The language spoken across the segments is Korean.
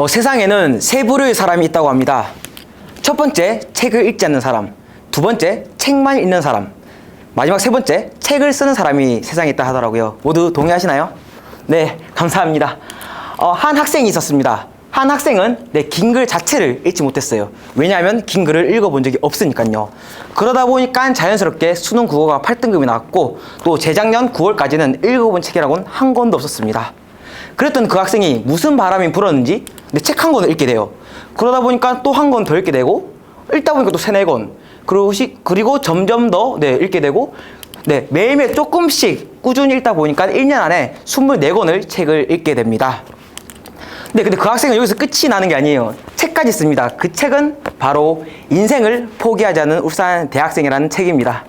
세상에는 세 부류의 사람이 있다고 합니다. 첫 번째, 책을 읽지 않는 사람. 두 번째, 책만 읽는 사람. 마지막 세 번째, 책을 쓰는 사람이 세상에 있다 하더라고요. 모두 동의하시나요? 네, 감사합니다. 한 학생이 있었습니다. 한 학생은 긴 글 자체를 읽지 못했어요. 왜냐하면 긴 글을 읽어본 적이 없으니까요. 그러다 보니까 자연스럽게 수능 국어가 8등급이 나왔고, 또 재작년 9월까지는 읽어본 책이라고는 한 권도 없었습니다. 그랬던 그 학생이 무슨 바람이 불었는지 책 한 권을 읽게 돼요. 그러다 보니까 또 한 권 더 읽게 되고, 읽다 보니까 또 3, 4권, 그리고 점점 더 읽게 되고, 매일매일 조금씩 꾸준히 읽다 보니까 1년 안에 24권을 책을 읽게 됩니다. 근데 그 학생은 여기서 끝이 나는 게 아니에요. 책까지 씁니다. 그 책은 바로 인생을 포기하지 않는 울산 대학생이라는 책입니다.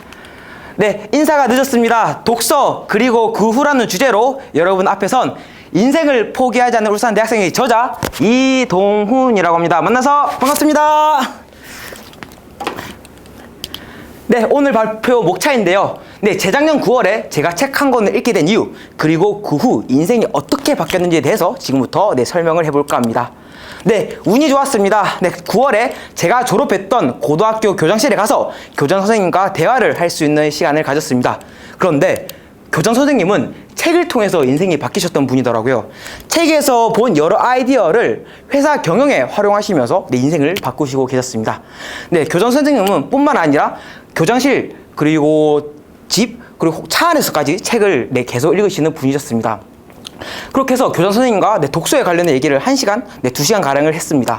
네, 인사가 늦었습니다. 독서 그리고 그 후라는 주제로 여러분 앞에선 인생을 포기하지 않는 울산 대학생의 저자 이동훈이라고 합니다. 만나서 반갑습니다. 네, 오늘 발표 목차인데요. 네, 재작년 9월에 제가 책 한 권을 읽게 된 이유, 그리고 그 후 인생이 어떻게 바뀌었는지에 대해서 지금부터 설명을 해볼까 합니다. 네, 운이 좋았습니다. 네, 9월에 제가 졸업했던 고등학교 교장실에 가서 교장 선생님과 대화를 할 수 있는 시간을 가졌습니다. 그런데 교장 선생님은 책을 통해서 인생이 바뀌셨던 분이더라고요. 책에서 본 여러 아이디어를 회사 경영에 활용하시면서 내 인생을 바꾸시고 계셨습니다. 네, 교장 선생님은 뿐만 아니라 교장실, 그리고 집, 그리고 차 안에서까지 책을 계속 읽으시는 분이셨습니다. 그렇게 해서 교장 선생님과 독서에 관련된 얘기를 1시간, 2시간 가량을 했습니다.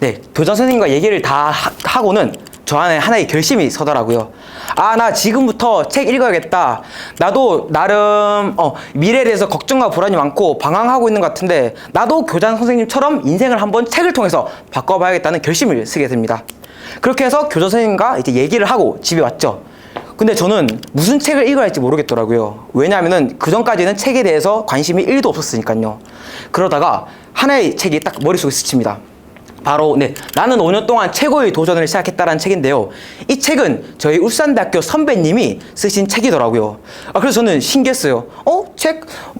네, 교장 선생님과 얘기를 다 하고는 저 안에 하나의 결심이 서더라고요. 나 지금부터 책 읽어야겠다. 나도 나름 미래에 대해서 걱정과 불안이 많고 방황하고 있는 것 같은데, 나도 교장 선생님처럼 인생을 한번 책을 통해서 바꿔봐야겠다는 결심을 쓰게 됩니다. 그렇게 해서 교장 선생님과 이제 얘기를 하고 집에 왔죠. 근데 저는 무슨 책을 읽어야 할지 모르겠더라고요. 왜냐하면은 그 전까지는 책에 대해서 관심이 1도 없었으니까요. 그러다가 하나의 책이 딱 머릿속에 스칩니다. 바로 나는 5년 동안 최고의 도전을 시작했다라는 책인데요. 이 책은 저희 울산대학교 선배님이 쓰신 책이더라고요. 그래서 저는 신기했어요.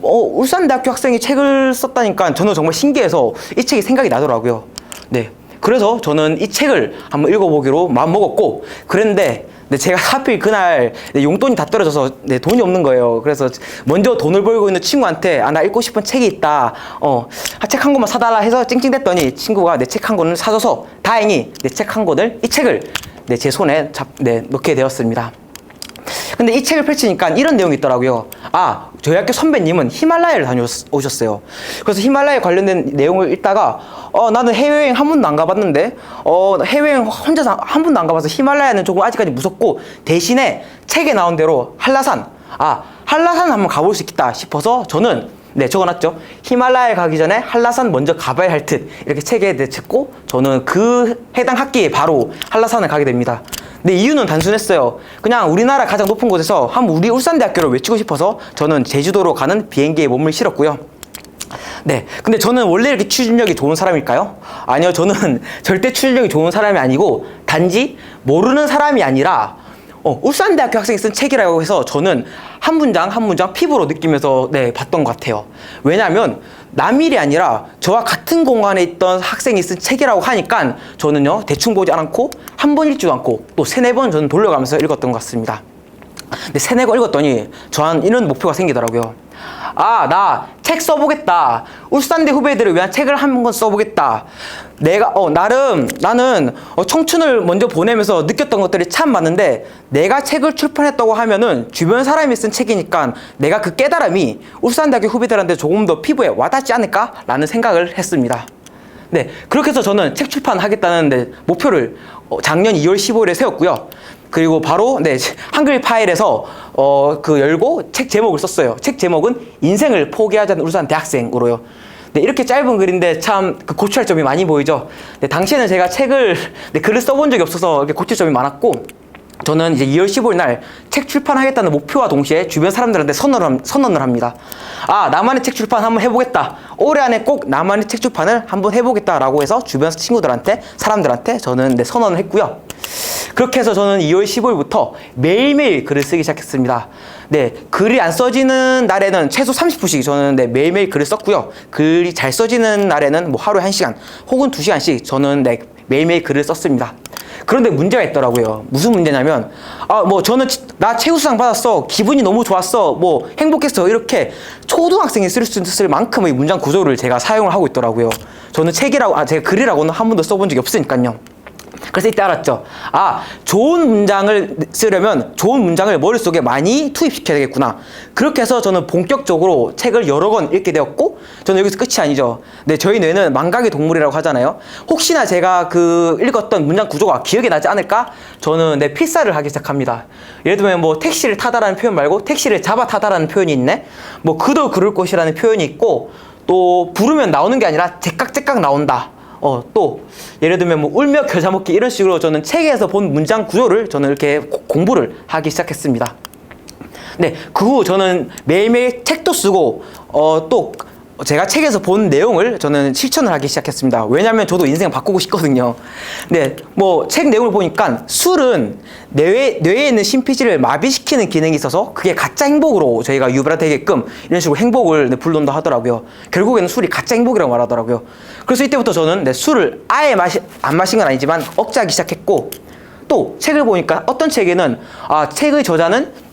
울산대학교 학생이 책을 썼다니까 저는 정말 신기해서 이 책이 생각이 나더라고요. 네, 그래서 저는 이 책을 한번 읽어보기로 마음먹었고, 그랬는데 제가 하필 그날 용돈이 다 떨어져서 돈이 없는 거예요. 그래서 먼저 돈을 벌고 있는 친구한테 나 읽고 싶은 책이 있다, 책 한 권만 사달라 해서 찡찡댔더니 친구가 내 책 한 권을 사줘서 다행히 내 책 한 권을, 이 책을 제 손에 넣게 되었습니다. 근데 이 책을 펼치니까 이런 내용이 있더라고요. 저희 학교 선배님은 히말라야를 다녀오셨어요. 그래서 히말라야 관련된 내용을 읽다가 나는 해외여행 한 번도 안 가봤는데 해외여행 혼자서 한 번도 안 가봐서 히말라야는 조금 아직까지 무섭고, 대신에 책에 나온 대로 한라산 한번 가볼 수 있겠다 싶어서 저는 적어놨죠. 히말라야 가기 전에 한라산 먼저 가봐야 할 듯, 이렇게 책에 적고 저는 그 해당 학기에 바로 한라산을 가게 됩니다. 근데 이유는 단순했어요. 그냥 우리나라 가장 높은 곳에서 한번 우리 울산대학교를 외치고 싶어서 저는 제주도로 가는 비행기에 몸을 실었고요. 네, 근데 저는 원래 이렇게 추진력이 좋은 사람일까요? 아니요, 저는 절대 추진력이 좋은 사람이 아니고, 단지 모르는 사람이 아니라 울산대학교 학생이 쓴 책이라고 해서 저는 한 문장 한 문장 피부로 느끼면서 봤던 것 같아요. 왜냐하면 남일이 아니라 저와 같은 공간에 있던 학생이 쓴 책이라고 하니까 저는요 대충 보지 않고 한 번 읽지도 않고 또 3, 4번 저는 돌려가면서 읽었던 것 같습니다. 근데 3, 4권 읽었더니 저한 이런 목표가 생기더라고요. 나 책 써보겠다. 울산대 후배들을 위한 책을 한 권 써보겠다. 나는 청춘을 먼저 보내면서 느꼈던 것들이 참 많은데, 내가 책을 출판했다고 하면은 주변 사람이 쓴 책이니까 내가 그 깨달음이 울산대학교 후배들한테 조금 더 피부에 와닿지 않을까라는 생각을 했습니다. 네, 그렇게 해서 저는 책 출판하겠다는 목표를 작년 2월 15일에 세웠고요. 그리고 바로 한글 파일에서 열고 책 제목을 썼어요. 책 제목은 인생을 포기하지 않는 울산 대학생으로요. 이렇게 짧은 글인데 참 고쳐할 점이 많이 보이죠. 당시에는 제가 글을 써본 적이 없어서 이렇게 고칠 점이 많았고, 저는 이제 2월 15일 날 책 출판하겠다는 목표와 동시에 주변 사람들한테 선언을 합니다. 나만의 책 출판 한번 해보겠다. 올해 안에 꼭 나만의 책 출판을 한번 해보겠다라고 해서 주변 친구들한테, 사람들한테 저는 선언을 했고요. 그렇게 해서 저는 2월 15일부터 매일매일 글을 쓰기 시작했습니다. 네, 글이 안 써지는 날에는 최소 30분씩 저는 네, 매일매일 글을 썼고요. 글이 잘 써지는 날에는 뭐 하루에 1시간 혹은 2시간씩 저는 네, 매일매일 글을 썼습니다. 그런데 문제가 있더라고요. 무슨 문제냐면 뭐 저는 나 최우수상 받았어, 기분이 너무 좋았어, 뭐 행복했어, 이렇게 초등학생이 쓸 수 있을 만큼의 문장 구조를 제가 사용을 하고 있더라고요. 저는 책이라고 제가 글이라고는 한 번도 써본 적이 없으니까요. 그래서 이때 알았죠. 좋은 문장을 쓰려면 좋은 문장을 머릿속에 많이 투입시켜야 되겠구나. 그렇게 해서 저는 본격적으로 책을 여러 권 읽게 되었고, 저는 여기서 끝이 아니죠. 네, 저희 뇌는 망각의 동물이라고 하잖아요. 혹시나 제가 그 읽었던 문장 구조가 기억이 나지 않을까? 저는 필사를 하기 시작합니다. 예를 들면 뭐 택시를 타다라는 표현 말고 택시를 잡아 타다라는 표현이 있네. 뭐 그도 그럴 것이라는 표현이 있고, 또 부르면 나오는 게 아니라 제깍제깍 나온다. 또 예를 들면 뭐 울며 겨자 먹기, 이런 식으로 저는 책에서 본 문장 구조를 저는 이렇게 공부를 하기 시작했습니다. 네, 그 후 저는 매일매일 책도 쓰고 또 제가 책에서 본 내용을 저는 실천을 하기 시작했습니다. 왜냐하면 저도 인생 바꾸고 싶거든요. 네, 뭐 책 내용을 보니까 술은 뇌에 있는 심피지를 마비시키는 기능이 있어서 그게 가짜 행복으로 저희가 유발되게끔 이런 식으로 행복을 불러온다 하더라고요. 결국에는 술이 가짜 행복이라고 말하더라고요. 그래서 이때부터 저는 술을 아예 안 마신 건 아니지만 억제하기 시작했고, 또 책을 보니까 어떤 책에는 책의 저자는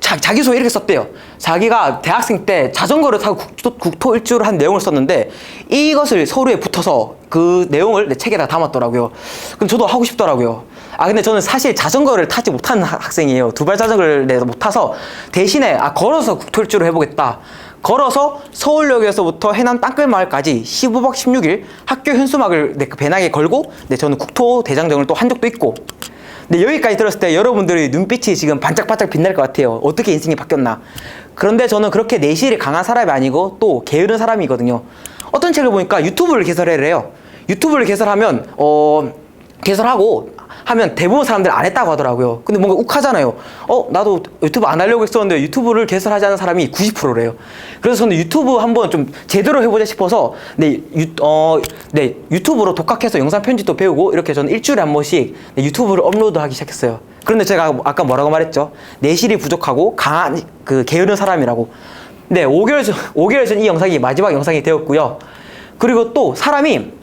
자기소개 이렇게 썼대요. 자기가 대학생 때 자전거를 타고 국토 일주를 한 내용을 썼는데 이것을 서류에 붙어서 그 내용을 내 책에다 담았더라고요. 그럼 저도 하고 싶더라고요. 근데 저는 사실 자전거를 타지 못하는 학생이에요. 두발 자전거를 내가 못 타서 대신에 걸어서 국토 일주를 해보겠다. 걸어서 서울역에서부터 해남 땅끝마을까지 15박 16일 학교 현수막을 그 배낭에 걸고 저는 국토 대장정을 또 한 적도 있고. 근데 여기까지 들었을 때 여러분들의 눈빛이 지금 반짝반짝 빛날 것 같아요. 어떻게 인생이 바뀌었나. 그런데 저는 그렇게 내실이 강한 사람이 아니고 또 게으른 사람이거든요. 어떤 책을 보니까 유튜브를 개설해래요. 유튜브를 개설하면 개설하고 하면 대부분 사람들 안 했다고 하더라고요. 근데 뭔가 욱하잖아요. 나도 유튜브 안 하려고 했었는데 유튜브를 개설하지 않은 사람이 90%래요. 그래서 저는 유튜브 한번 좀 제대로 해보자 싶어서 유튜브로 독학해서 영상 편집도 배우고 이렇게 저는 일주일에 한 번씩 유튜브를 업로드하기 시작했어요. 그런데 제가 아까 뭐라고 말했죠? 내실이 부족하고 강한 게으른 사람이라고. 5개월 전 이 영상이 마지막 영상이 되었고요. 그리고 또 사람이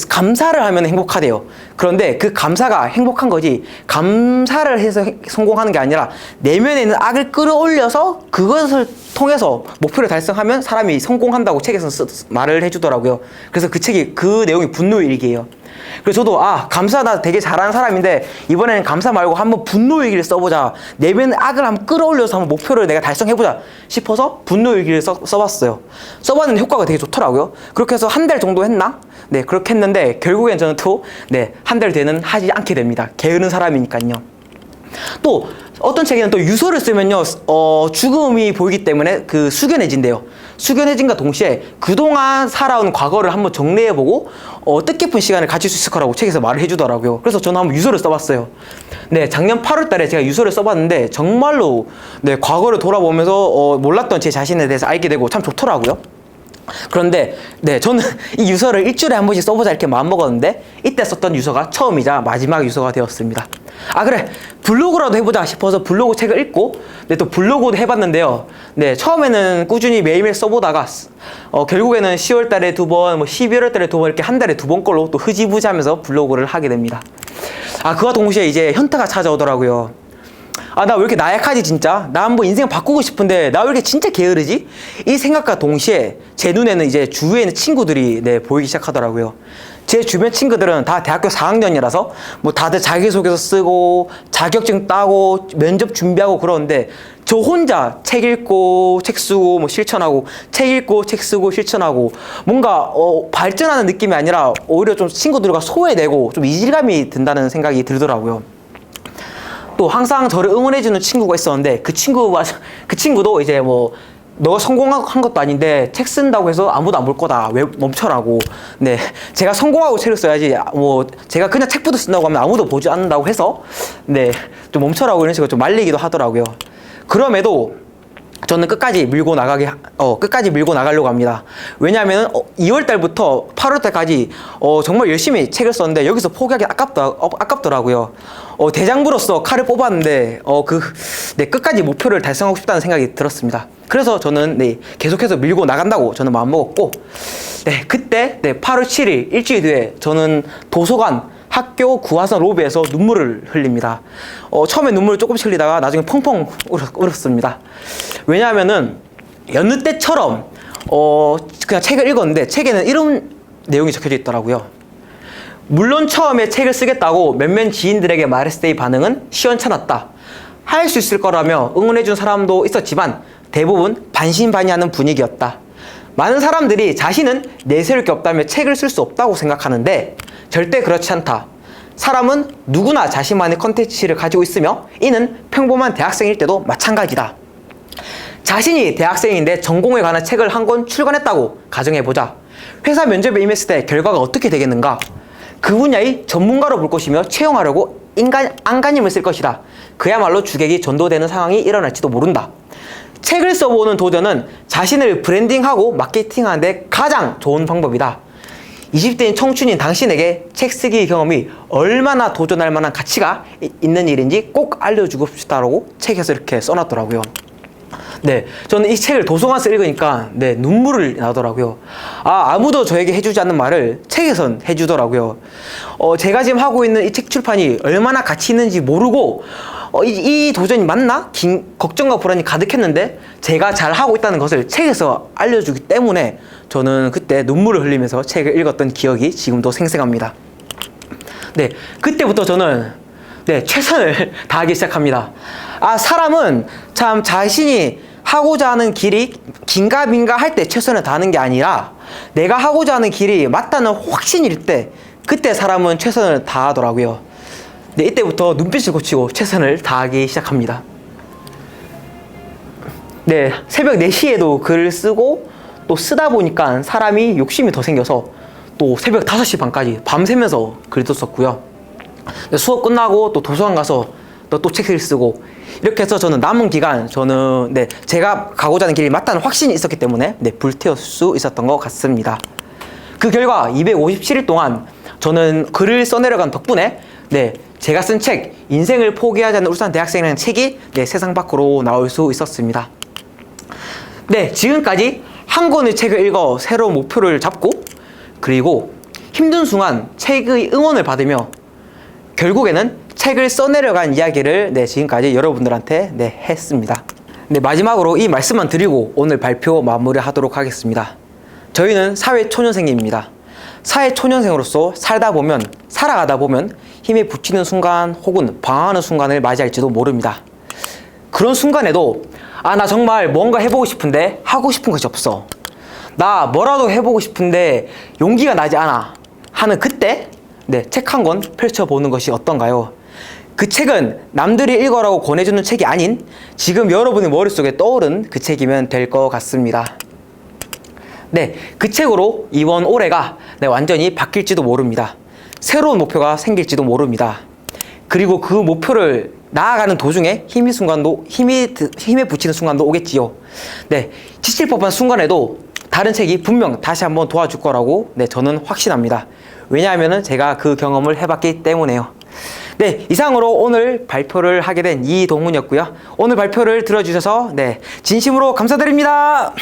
감사를 하면 행복하대요. 그런데 그 감사가 행복한 거지, 감사를 해서 성공하는 게 아니라 내면에 있는 악을 끌어올려서 그것을 통해서 목표를 달성하면 사람이 성공한다고 책에서 말을 해주더라고요. 그래서 그 내용이 분노일기예요. 그래서 저도 감사 나 되게 잘하는 사람인데 이번에는 감사 말고 한번 분노일기를 써보자. 내면의 악을 한번 끌어올려서 한번 목표를 내가 달성해보자 싶어서 분노일기를 써봤어요. 써봤는데 효과가 되게 좋더라고요. 그렇게 해서 한 달 정도 했나? 네, 그렇게 했는데 결국엔 저는 또 한 달 뒤에는 하지 않게 됩니다. 게으른 사람이니까요. 또 어떤 책에는 또 유서를 쓰면요 죽음이 보이기 때문에 숙연해진대요. 숙연해진과 동시에 그동안 살아온 과거를 한번 정리해보고 뜻깊은 시간을 가질 수 있을 거라고 책에서 말을 해주더라고요. 그래서 저는 한번 유서를 써봤어요. 작년 8월 달에 제가 유서를 써봤는데 정말로 과거를 돌아보면서 몰랐던 제 자신에 대해서 알게 되고 참 좋더라고요. 그런데 저는 이 유서를 일주일에 한 번씩 써보자 이렇게 마음먹었는데 이때 썼던 유서가 처음이자 마지막 유서가 되었습니다. 그래, 블로그라도 해보자 싶어서 블로그 책을 읽고 또 블로그도 해봤는데요. 처음에는 꾸준히 매일매일 써보다가 결국에는 10월 달에 2번, 11월 달에 2번 이렇게 한 달에 2번 걸로 또 흐지부지 하면서 블로그를 하게 됩니다. 그와 동시에 이제 현타가 찾아오더라고요. 나 왜 이렇게 나약하지 진짜? 나 한번 인생 바꾸고 싶은데 나 왜 이렇게 진짜 게으르지? 이 생각과 동시에 제 눈에는 이제 주위에 있는 친구들이 보이기 시작하더라고요. 제 주변 친구들은 다 대학교 4학년이라서 뭐 다들 자기소개서 쓰고 자격증 따고 면접 준비하고 그러는데 저 혼자 책 읽고 책 쓰고 뭐 실천하고 책 읽고 책 쓰고 실천하고 뭔가 발전하는 느낌이 아니라 오히려 좀 친구들과 소외되고 좀 이질감이 든다는 생각이 들더라고요. 또 항상 저를 응원해주는 친구가 있었는데 그 친구도 이제 뭐 너 성공한 것도 아닌데 책 쓴다고 해서 아무도 안 볼 거다. 왜 멈춰라고. 제가 성공하고 책을 써야지. 뭐 제가 그냥 책부터 쓴다고 하면 아무도 보지 않는다고 해서 좀 멈춰라고 이런 식으로 좀 말리기도 하더라고요. 그럼에도 저는 끝까지 밀고 나가려고 합니다. 왜냐하면 2월 달부터 8월 달까지 정말 열심히 책을 썼는데 여기서 포기하기 아깝더라고요. 대장부로서 칼을 뽑았는데 끝까지 목표를 달성하고 싶다는 생각이 들었습니다. 그래서 저는 계속해서 밀고 나간다고 저는 마음먹었고, 그때 8월 7일 일주일 뒤에 저는 도서관 학교 구화선 로비에서 눈물을 흘립니다. 처음에 눈물을 조금씩 흘리다가 나중에 펑펑 울었습니다. 왜냐하면은 여느 때처럼 그냥 책을 읽었는데 책에는 이런 내용이 적혀져 있더라고요. 물론 처음에 책을 쓰겠다고 몇몇 지인들에게 말했을 때의 반응은 시원찮았다. 할 수 있을 거라며 응원해준 사람도 있었지만 대부분 반신반의하는 분위기였다. 많은 사람들이 자신은 내세울 게 없다며 책을 쓸 수 없다고 생각하는데 절대 그렇지 않다. 사람은 누구나 자신만의 컨텐츠를 가지고 있으며 이는 평범한 대학생일 때도 마찬가지다. 자신이 대학생인데 전공에 관한 책을 한 권 출간했다고 가정해보자. 회사 면접에 임했을 때 결과가 어떻게 되겠는가? 그 분야의 전문가로 볼 것이며 채용하려고 안간힘을 쓸 것이다. 그야말로 주객이 전도되는 상황이 일어날지도 모른다. 책을 써보는 도전은 자신을 브랜딩하고 마케팅하는 데 가장 좋은 방법이다. 20대인 청춘인 당신에게 책 쓰기 경험이 얼마나 도전할 만한 가치가 있는 일인지 꼭 알려주고 싶다라고 책에서 이렇게 써놨더라고요. 저는 이 책을 도서관에서 읽으니까 눈물을 나더라고요. 아무도 저에게 해주지 않는 말을 책에선 해주더라고요. 제가 지금 하고 있는 이 책 출판이 얼마나 가치 있는지 모르고 이 도전이 맞나? 걱정과 불안이 가득했는데 제가 잘 하고 있다는 것을 책에서 알려주기 때문에 저는 그때 눈물을 흘리면서 책을 읽었던 기억이 지금도 생생합니다. 그때부터 저는 최선을 다하기 시작합니다. 사람은 참 자신이 하고자 하는 길이 긴가 민가 할 때 최선을 다하는 게 아니라 내가 하고자 하는 길이 맞다는 확신일 때 그때 사람은 최선을 다하더라고요. 이때부터 눈빛을 고치고 최선을 다하기 시작합니다. 새벽 4시에도 글을 쓰고 또 쓰다 보니까 사람이 욕심이 더 생겨서 또 새벽 5시 반까지 밤새면서 글도 썼고요. 수업 끝나고 또 도서관 가서 또 책을 쓰고 이렇게 해서 저는 남은 기간 저는 제가 가고자 하는 길이 맞다는 확신이 있었기 때문에 불태울 수 있었던 것 같습니다. 그 결과 257일 동안 저는 글을 써내려간 덕분에 제가 쓴 책 인생을 포기하지 않는 울산 대학생이라는 책이 세상 밖으로 나올 수 있었습니다. 지금까지 한 권의 책을 읽어 새로운 목표를 잡고 그리고 힘든 순간 책의 응원을 받으며 결국에는 책을 써내려간 이야기를 지금까지 여러분들한테 했습니다. 마지막으로 이 말씀만 드리고 오늘 발표 마무리하도록 하겠습니다. 저희는 사회초년생입니다. 사회초년생으로서 살아가다 보면 힘에 부치는 순간 혹은 방황하는 순간을 맞이할지도 모릅니다. 그런 순간에도 나 정말 뭔가 해보고 싶은데 하고 싶은 것이 없어. 나 뭐라도 해보고 싶은데 용기가 나지 않아. 하는 그때 책 한 권 펼쳐보는 것이 어떤가요? 그 책은 남들이 읽어라고 권해주는 책이 아닌 지금 여러분의 머릿속에 떠오른 그 책이면 될 것 같습니다. 그 책으로 이번 올해가 완전히 바뀔지도 모릅니다. 새로운 목표가 생길지도 모릅니다. 그리고 그 목표를 나아가는 도중에 힘에 부치는 순간도 오겠지요. 지칠 법한 순간에도 다른 책이 분명 다시 한번 도와줄 거라고 저는 확신합니다. 왜냐하면 제가 그 경험을 해봤기 때문에요. 이상으로 오늘 발표를 하게 된 이동훈이었고요. 오늘 발표를 들어주셔서 진심으로 감사드립니다.